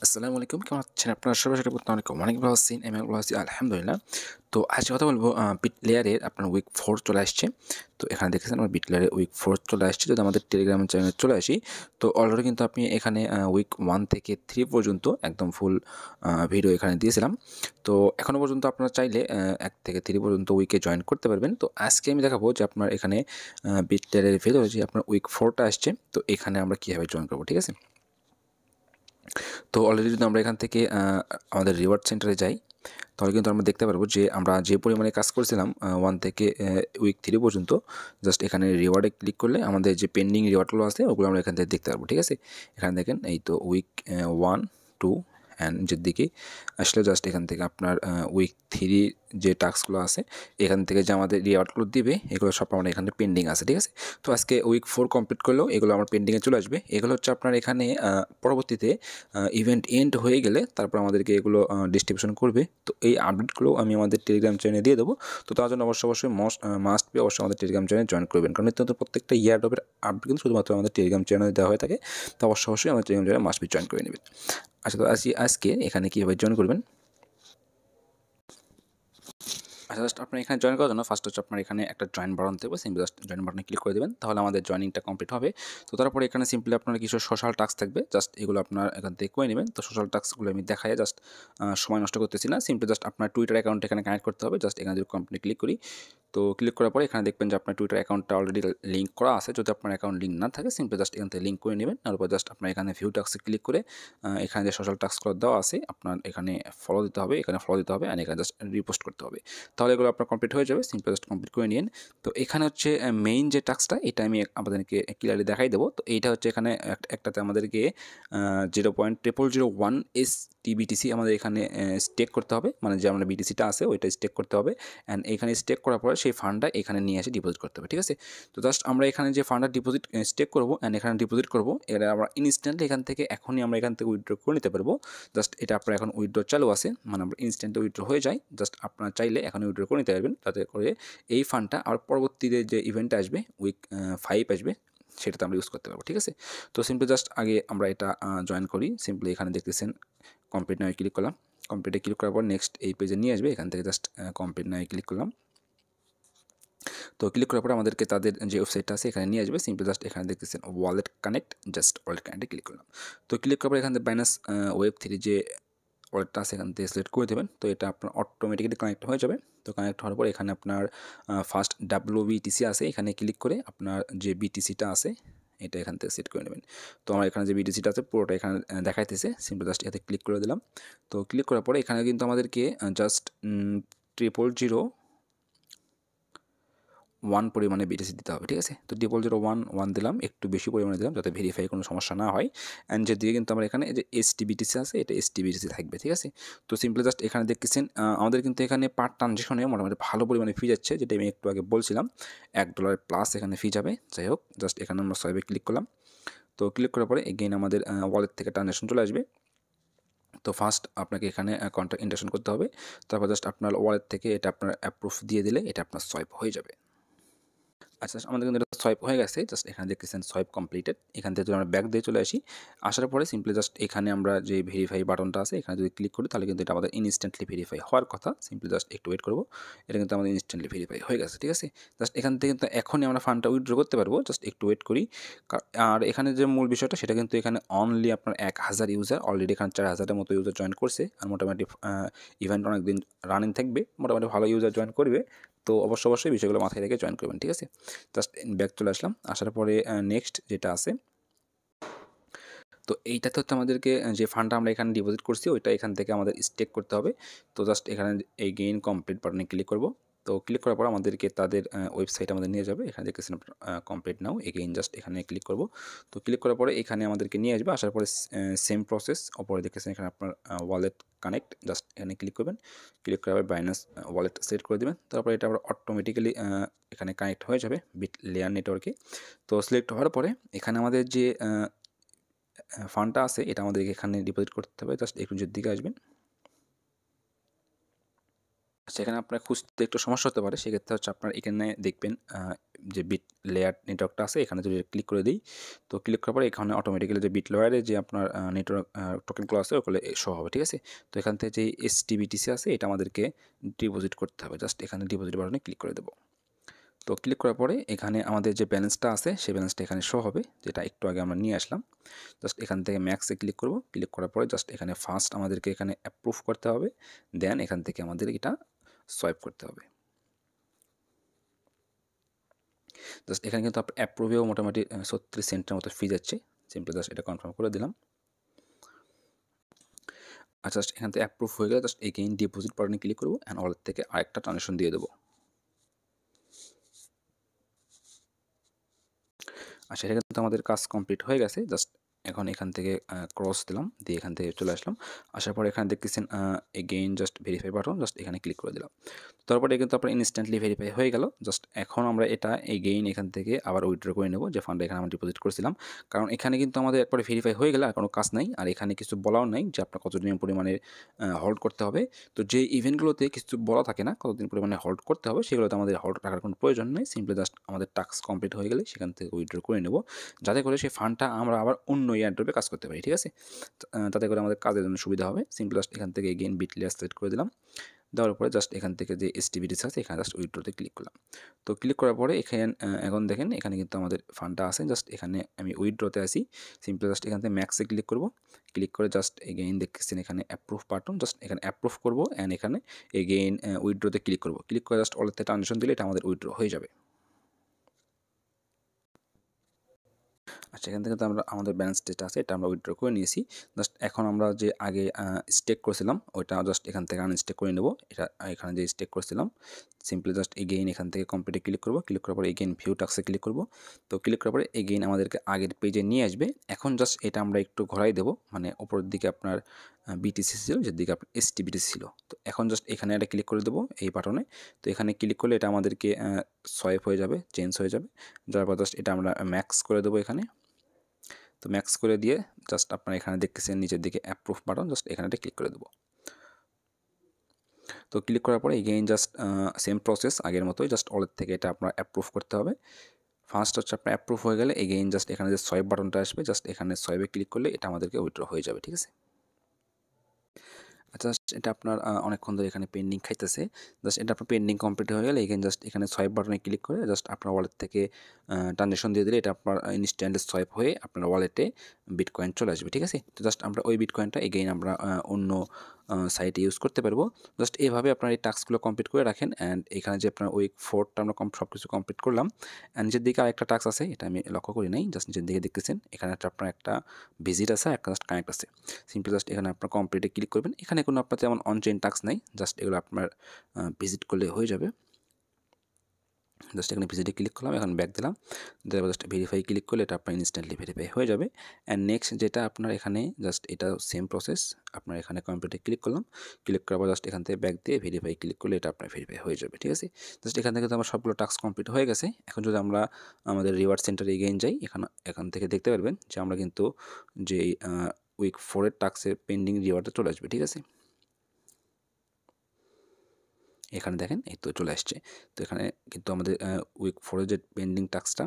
আসসালামু আলাইকুম, কেমন আছেন আপনারা সবাই? সেটা বলতে অনেক ভালো আছেন। আমি ভালো আছি আলহামদুলিল্লাহ। তো আজকে কথা বলবো বিট লেয়ারের আপনার উইক 4 চলে আসছে। তো এখানে দেখেছেন আমার বিট লেয়ারের উইক 4 চলে আসছে। যদি আমাদের টেলিগ্রাম চ্যানেলে চলে আসি, তো অলরেডি কিন্তু আপনি এখানে উইক 1 থেকে 3 পর্যন্ত একদম ফুল ভিডিও এখানে দিয়েছিলাম। তো এখনও পর্যন্ত আপনারা চাইলে 1 থেকে 3 পর্যন্ত উইকে জয়েন করতে পারবেন। তো আজকে আমি দেখাবো যে আপনার এখানে বিট লেয়ারের ভেতরে যে আপনার উইক 4 টা আসছে, তো এখানে আমরা কীভাবে জয়েন করবো, ঠিক আছে? তো অলরেডি যদি আমরা এখান থেকে আমাদের রিওয়ার্ড সেন্টারে যাই, তাহলে কিন্তু আমরা দেখতে পারবো যে আমরা যে পরিমাণে কাজ করছিলাম 1 থেকে উইক 3 পর্যন্ত, জাস্ট এখানে রিওয়ার্ডে ক্লিক করলে আমাদের যে পেন্ডিং রিওয়ার্ডগুলো আছে ওগুলো আমরা এখান থেকে দেখতে পারবো, ঠিক আছে? এখানে দেখেন এই তো উইক 1, 2 অ্যান্ড নিচের দিকে আসলে জাস্ট এখান থেকে আপনার উইক 3 যে টাস্কগুলো আছে এখান থেকে যে আমাদের রিওয়ার্ডগুলো দিবে এগুলো সব আমার এখানে পেন্ডিং আছে, ঠিক আছে? তো আজকে উইক 4 কমপ্লিট করলেও এগুলো আমার পেন্ডিংয়ে চলে আসবে। এগুলো হচ্ছে আপনার এখানে পরবর্তীতে ইভেন্ট এন্ড হয়ে গেলে তারপর আমাদেরকে এগুলো ডিস্ট্রিবিউশন করবে। তো এই আপডেটগুলো আমি আমাদের টেলিগ্রাম চ্যানেলে দিয়ে দেবো। তো তার জন্য অবশ্যই মাস্ট বি অবশ্যই আমাদের টেলিগ্রাম চ্যানেলে জয়েন করবেন, কারণ নিত্য নতুন প্রত্যেকটা ইয়ারড্রপের আপডেট কিন্তু শুধুমাত্র আমাদের টেলিগ্রাম চ্যানেলে দেওয়া হয়ে থাকে। তো অবশ্যই আমাদের টেলিগ্রাম চ্যানেলে মাস্ট বি জয়েন করে নেবেন। আচ্ছা, তো আজকে এখানে কীভাবে জয়েন করবেন? আচ্ছা, জাস্ট আপনার এখানে জয়েন করার জন্য ফার্স্ট হচ্ছে আপনার এখানে একটা জয়েন বাটন থাকবে, সিম্পলি জাস্ট জয়েন বাটনে ক্লিক করে দেবেন, তাহলে আমাদের জয়েনিংটা কমপ্লিট হবে। তো তারপরে এখানে সিম্পলি আপনার কিছু সোশ্যাল টাস্ক থাকবে, জাস্ট এগুলো আপনার এখান থেকে করে নেবেন। তো সোশ্যাল টাস্কগুলো আমি দেখাই, জাস্ট সময় নষ্ট করতেছি না, সিম্পলি জাস্ট আপনার টুইটার অ্যাকাউন্ট এখানে কানেক্ট করতে হবে। জাস্ট এখানে যদি কমপ্লিট ক্লিক করি, তো ক্লিক করার পরে এখানে দেখবেন যে আপনার টুইটার অ্যাকাউন্টটা অলরেডি লিঙ্ক করা আছে। যদি আপনার অ্যাকাউন্ট লিঙ্ক না থাকে, সিম্পলি জাস্ট এখান থেকে লিঙ্ক করে নেবেন। তারপর জাস্ট আপনার এখানে ভিউ টাস্কে ক্লিক করে এখানে যে সোশ্যাল টাস্কগুলো দেওয়া আছে আপনার এখানে ফলো দিতে হবে, এখানে ফলো দিতে হবে, আর এখানে জাস্ট রিপোস্ট করতে হবে। তাহলে এগুলো আপনার কমপ্লিট হয়ে যাবে। সিম্পলি জাস্ট কমপ্লিট করে নিন। তো এখানে হচ্ছে মেইন যে টাস্কটা, এটা আমি আপনাদেরকে ক্লিয়ারলি দেখাই দেবো। তো এইটা হচ্ছে এখানে একটাতে আমাদেরকে 0.0001 STBTC আমাদের এখানে স্টেক করতে হবে, মানে যে আমরা বিটিসিটা আছে ওইটা স্টেক করতে হবে। অ্যান্ড এখানে স্টেক করার পরে সেই ফান্ডটা এখানে নিয়ে এসে ডিপোজিট করতে হবে, ঠিক আছে? তো জাস্ট আমরা এখানে যে ফান্ডটা স্টেক করবো অ্যান্ড এখানে ডিপোজিট করবো, এটা আমরা ইনস্ট্যান্টলি এখান থেকে এখনই আমরা এখান থেকে উইথড্র করে নিতে পারবো। জাস্ট এটা আপনার এখন উইথড্র চালু আছে, মানে আমরা ইনস্ট্যান্টলি উইথড্র হয়ে যায়। জাস্ট আপনারা চাইলে এখন উইথড্র করে নিতে পারবেন, যাতে করে এই ফান্ডটা আর পরবর্তীতে যে ইভেন্টটা আসবে উইক 5 আসবে সেটাতে আমরা ইউজ করতে পারবো, ঠিক আছে? তো সিম্পলি জাস্ট আগে আমরা এটা জয়েন করি। সিম্পলি এখানে দেখতেছেন কমপ্লিট নাও ক্লিক করলাম। কমপ্লিটে ক্লিক করার পর নেক্সট এই পেজে নিয়ে আসবে, এখান থেকে জাস্ট কমপ্লিট নাও ক্লিক করলাম। তো ক্লিক করার পরে আমাদেরকে তাদের যে ওয়েবসাইটটা আছে এখানে নিয়ে আসবে। সিম্পলি জাস্ট এখানে দেখতেছেন ওয়ালেট কানেক্ট, জাস্ট ওয়ালেট কানেক্টে ক্লিক করলাম। তো ক্লিক করার পরে এখান থেকে বাইনান্স Web3 যে ওয়ালেটটা আছে এখান থেকে সিলেক্ট করে দেবেন। তো এটা আপনার অটোমেটিক্যালি কানেক্ট হয়ে যাবে। তো কানেক্ট হওয়ার পর এখানে আপনার ফার্স্ট WBTC আছে, এখানে ক্লিক করে আপনার যে বিটিসিটা আছে এটা এখান থেকে সেট করে নেবেন। তো আমার এখানে যে বিটিসিটা আছে পুরোটা এখানে দেখাইতেছে। সিম্পল জাস্ট এতে ক্লিক করে দিলাম। তো ক্লিক করার পরে এখানে কিন্তু আমাদেরকে জাস্ট 0.001 পরিমাণে বিটিসি দিতে হবে, ঠিক আছে? তো 0.011 দিলাম, একটু বেশি পরিমাণে দিলাম যাতে ভেরিফাই কোনো সমস্যা না হয়। অ্যান্ড যেদিকে কিন্তু আমার এখানে যে STBTC আছে এটা STBTC থাকবে, ঠিক আছে? তো সিম্পলি জাস্ট এখানে দেখতেছেন আমাদের কিন্তু এখানে পার ট্রানজেকশনে মোটামুটি ভালো পরিমাণে ফি যাচ্ছে, যেটা আমি একটু আগে বলছিলাম $1 প্লাস এখানে ফি যাবে। যাই হোক, জাস্ট এখানে আমরা সবাই ক্লিক করলাম। তো ক্লিক করার পরে এগেইন আমাদের ওয়ালেট থেকে ট্রানজেকশন চলে আসবে। তো ফার্স্ট আপনাকে এখানে কন্ট্যাক্ট ইন্টারেকশন করতে হবে। তারপর জাস্ট আপনার ওয়ালেট থেকে এটা আপনার অ্যাপ্রুভ দিয়ে দিলে এটা আপনার সোয়াইপ হয়ে যাবে। আচ্ছা, আমাদের কিন্তু এটা সোয়াইপ হয়ে গেছে। জাস্ট এখানে দেখতেছেন সোয়াইপ কমপ্লিটেড। এখান থেকে যদি আমরা ব্যাক দিয়ে চলে আসি, আসার পরে সিম্পলি জাস্ট এখানে আমরা যে ভেরিফাই বাটনটা আছে এখানে যদি ক্লিক করি তাহলে কিন্তু এটা আমাদের ইনস্ট্যান্টলি ভেরিফাই হওয়ার কথা। সিম্পলি জাস্ট একটু ওয়েট করবো। এটা কিন্তু আমাদের ইনস্ট্যান্টলি ভেরিফাই হয়ে গেছে, ঠিক আছে? জাস্ট এখান থেকে কিন্তু এখনই আমরা ফান্ডটা উইথড্র করতে পারবো। জাস্ট একটু ওয়েট করি। আর এখানে যে মূল বিষয়টা সেটা কিন্তু এখানে অনলি আপনার 1000 ইউজার, অলরেডি এখানে 4000-এর মতো ইউজার জয়েন করছে। আর মোটামুটি ইভেন্ট অনেকদিন রানিং থাকবে, মোটামুটি ভালো ইউজার জয়েন করবে। তো অবশ্যই বিষয়গুলো মাথায় রেখে জয়েন করবেন, ঠিক আছে? জাস্ট ব্যাক চলে আসলাম। আসার পরে নেক্সট যেটা আছে, তো এইটাতে হচ্ছে আমাদেরকে যে ফান্ডটা আমরা এখানে ডিপোজিট করছি ওইটা এখান থেকে আমাদের স্টেক করতে হবে। তো জাস্ট এখানে এই গেইন কমপ্লিট বাটনে ক্লিক করব। তো ক্লিক করার পর আমাদেরকে তাদের ওয়েবসাইট আমাদের নিয়ে যাবে। এখানে দেখতেছেন কমপ্লিট নাও, এগেইন জাস্ট এখানে ক্লিক করব। তো ক্লিক করার পরে এখানে আমাদেরকে নিয়ে আসবে। আসার পরে সেম প্রসেস, ওপরে দেখতেছেন এখানে আপনার ওয়ালেট কানেক্ট, জাস্ট এখানে ক্লিক করবেন। ক্লিক করার পর বাইনান্স ওয়ালেট সেট করে দেবেন। তারপরে এটা আবার অটোমেটিক্যালি এখানে কানেক্ট হয়ে যাবে বিট লেয়ার নেটওয়ার্কে। তো সিলেক্ট হওয়ার পরে এখানে আমাদের যে ফান্ডটা আছে এটা আমাদেরকে এখানে ডিপোজিট করতে হবে। জাস্ট একটু নিচের দিকে আসবেন। আচ্ছা, এখানে আপনার খুঁজতে একটু সমস্যা হতে পারে। সেক্ষেত্রে হচ্ছে আপনার এখানে দেখবেন যে বিট লেয়ার নেটওয়ার্কটা আছে এখানে যদি ক্লিক করে দিই, তো ক্লিক করার পরে এখানে অটোমেটিক্যালি যে বিট লেয়ারে যে আপনার নেটওয়ার্ক টোকেনগুলো আছে ওগুলো শো হবে, ঠিক আছে? তো এখান থেকে যে এসটিবিটিসি আছে এটা আমাদেরকে ডিপোজিট করতে হবে। জাস্ট এখানে ডিপোজিট বাটনে ক্লিক করে দেবো। তো ক্লিক করার পরে এখানে আমাদের যে ব্যালেন্সটা আছে সেই ব্যালেন্সটা এখানে শো হবে, যেটা একটু আগে আমরা নিয়ে আসলাম। জাস্ট এখান থেকে ম্যাক্সে ক্লিক করব। ক্লিক করার পরে জাস্ট এখানে ফার্স্ট আমাদেরকে এখানে অ্যাপ্রুভ করতে হবে, দেন এখান থেকে আমাদের এটা সোয়াইপ করতে হবে। জাস্ট এখানে কিন্তু আপনার অ্যাপ্রুভেও মোটামুটি 36 সেন্টের মতো ফি যাচ্ছে। সিম্পলি জাস্ট এটা কনফার্ম করে দিলাম। আচ্ছা, জাস্ট এখান থেকে অ্যাপ্রুভ হয়ে গেলে জাস্ট এগেইন ডিপোজিট বাটনে ক্লিক করবো অ্যান্ড ওয়ালেট থেকে আরেকটা ট্রানজাকশন দিয়ে দেবো। আচ্ছা, এটা কিন্তু আমাদের কাজ কমপ্লিট হয়ে গেছে। জাস্ট এখন এখান থেকে ক্রস দিলাম, দিয়ে এখান থেকে চলে আসলাম। আসার পরে এখানে দেখতেছেন again just verify button, just এখানে ক্লিক করে দিলাম। তারপরে কিন্তু আপনার ইনস্ট্যান্টলি ভেরিফাই হয়ে গেল। জাস্ট এখন আমরা এটা এগেইন এখান থেকে আবার উইথড্র করে নেব যে ফান্ডটা এখানে আমরা ডিপোজিট করেছিলাম। কারণ এখানে কিন্তু আমাদের একবারে ভেরিফাই হয়ে গেলে আর কোনো কাজ নাই, আর এখানে কিছু বলাও নাই যে আপনার কতদিন পরিমাণে হোল্ড করতে হবে। তো যে ইভেন্টগুলোতে কিছু বলা থাকে না কতদিন পরিমাণে হোল্ড করতে হবে, সেগুলোতে আমাদের হোল্ড রাখার কোনো প্রয়োজন নেই। সিম্পলি জাস্ট আমাদের টাস্ক কমপ্লিট হয়ে গেলে সেখান থেকে উইথড্র করে নেব, যাতে করে সেই ফান্ডটা আমরা আবার অন্য এয়ারড্রপে কাজ করতে পারি, ঠিক আছে? তাতে করে আমাদের কাজের জন্য সুবিধা হবে। সিম্পলি জাস্ট এখান থেকে এগেইন বিট লেয়ার সিলেক্ট করে দিলাম। দেওয়ার পরে জাস্ট এখান থেকে যে এসটিবিটিস আছে এখানে জাস্ট উইথড্রোতে ক্লিক করলাম। তো ক্লিক করার পরে এখানে এখন দেখেন এখানে কিন্তু আমাদের ফান্ডটা আছে। জাস্ট এখানে আমি উইথড্রোতে আসি। সিম্পলি জাস্ট এখান থেকে ম্যাক্সে ক্লিক করব। ক্লিক করে জাস্ট এগেইন দেখতেছেন এখানে অ্যাপ্রুভ বাটন, জাস্ট এখানে অ্যাপ্রুভ করব অ্যান্ড এখানে এগেইন উইথড্রোতে ক্লিক করব। ক্লিক করে জাস্ট ওয়ালেট থেকে ট্রানজাকশন দিলে এটা আমাদের উইথড্র হয়ে যাবে। আচ্ছা, এখান থেকে তো আমরা আমাদের ব্যালেন্স যেটা আছে এটা আমরা উইথড্র করে নিয়েছি। জাস্ট এখন আমরা যে আগে স্টেক করেছিলাম ওইটা জাস্ট এখান থেকে আনস্টেক করে নেব। এটা এখানে যে স্টেক করেছিলাম সিম্পলি জাস্ট এগেইন এখান থেকে কমপ্লিটে ক্লিক করব। ক্লিক করার পরে এগেইন ভিউ টাস্কে ক্লিক করব। তো ক্লিক করার পরে এগেইন আমাদেরকে আগের পেজে নিয়ে আসবে। এখন জাস্ট এটা আমরা একটু ঘোরাই দেবো, মানে ওপরের দিকে আপনার বিটিসি ছিল, যেদিকে আপনার এসটিবিটিসি ছিল। তো এখন জাস্ট এখানে একটা ক্লিক করে দেবো এই বাটনে। তো এখানে ক্লিক করলে এটা আমাদেরকে সোয়াইপ হয়ে যাবে, চেঞ্জ হয়ে যাবে। যার পর জাস্ট এটা আমরা ম্যাক্স করে দেবো এখানে। তো ম্যাক্স করে দিয়ে জাস্ট আপনারা এখানে দেখতেছেন নিচের দিকে অ্যাপ্রুভ বাটন, জাস্ট এখানে ক্লিক করে দেবো। তো ক্লিক করার পরে এগেইন জাস্ট সেম প্রসেস আগের মতোই, জাস্ট ওয়ালেট থেকে এটা আপনার অ্যাপ্রুভ করতে হবে। ফার্স্ট হচ্ছে আপনার অ্যাপ্রুভ হয়ে গেলে এগেইন জাস্ট এখানে যে সোয়াইপ বাটনটা আসবে, জাস্ট এখানে সোয়াইপে ক্লিক করলে এটা আমাদেরকে উইথড্র হয়ে যাবে, ঠিক আছে? জাস্ট এটা আপনার অনেকক্ষণ ধরে এখানে পেন্ডিং খাইতেছে। জাস্ট এটা আপনার পেন্ডিং কমপ্লিট হয়ে গেলে এখানে জাস্ট এখানে সোয়াইপ বাটনে ক্লিক করে জাস্ট আপনার ওয়ালেট থেকে ট্রানজাকশন দিয়ে দিলে এটা আপনার ইনস্ট্যান্টলি সোয়াইপ হয়ে আপনার ওয়ালেটে বিটকয়েন চলে আসবে, ঠিক আছে? তো জাস্ট আমরা ওই বিটকয়েনটা এগেইন আমরা অন্য সাইটে ইউজ করতে পারবো। জাস্ট এভাবে আপনার এই টাস্কগুলো কমপ্লিট করে রাখেন। অ্যান্ড এখানে যে আপনার উইক 4টা আমরা সব কিছু কমপ্লিট করলাম। অ্যান্ড নিচের দিকে আরেকটা টাস্ক আছে, এটা আমি লক্ষ্য করি নাই। জাস্ট নিচের দিকে দেখতেছেন এখানে আপনার একটা ভিজিট আছে, একটা জাস্ট কানেক্ট আছে। সিম্পলি জাস্ট এখানে আপনার কমপ্লিটে ক্লিক করবেন। এখানে কোনো আপনার তেমন অনচেইন টাস্ক নাই, জাস্ট এগুলো আপনার ভিজিট করলে হয়ে যাবে। জাস্ট এখানে ভিজিটে ক্লিক করলাম, এখন ব্যাক দিলাম, তারপর জাস্ট ভেরিফাই ক্লিক করলে এটা আপনার ইনস্ট্যান্টলি ভেরিফাই হয়ে যাবে। অ্যান্ড নেক্সট যেটা আপনার এখানে জাস্ট এটা সেম প্রসেস, আপনার এখানে কমপ্লিটে ক্লিক করলাম। ক্লিক করার পর জাস্ট এখান থেকে ব্যাক দিয়ে ভেরিফাই ক্লিক করলে এটা আপনার ভেরিফাই হয়ে যাবে, ঠিক আছে? জাস্ট এখান থেকে তো আমার সবগুলো টাস্ক কমপ্লিট হয়ে গেছে। এখন যদি আমরা আমাদের রিওয়ার্ড সেন্টারে এগেইন যাই, এখান থেকে দেখতে পারবেন যে আমরা কিন্তু যে উইক 4-এর টাস্কের পেন্ডিং রিওয়ার্ডটা চলে আসবে, ঠিক আছে? এখানে দেখেন এই তো চলে আসছে। তো এখানে কিন্তু আমাদের উইক 4-এর যে পেন্ডিং টাস্কটা,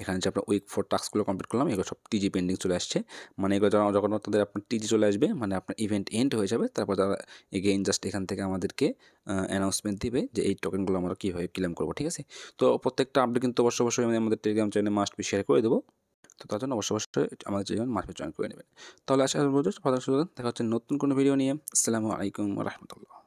এখানে যে আপনার উইক 4 টাস্কগুলো কমপ্লিট করলাম এগুলো সব টিজি পেন্ডিং চলে আসছে। মানে এগুলো যখন তাদের আপনার টিজি চলে আসবে, মানে আপনার ইভেন্ট এন্ড হয়ে যাবে, তারপর তারা এগেইন জাস্ট এখান থেকে আমাদেরকে অ্যানাউন্সমেন্ট দিবে যে এই টোকেনগুলো আমরা কীভাবে ক্লেম করবো, ঠিক আছে? তো প্রত্যেকটা আপডেট কিন্তু অবশ্যই আমি আমাদের টেলিগ্রাম চ্যানেলে মাস্ট বি শেয়ার করে দেবো। তো তার জন্য অবশ্যই আমাদের টেলিগ্রাম মাস্ট বি জয়েন করে নেবেন। তাহলে আশা করি দেখা হচ্ছে নতুন কোনো ভিডিও নিয়ে। আসসালামু আলাইকুম ওয়া রাহমাতুল্লাহ।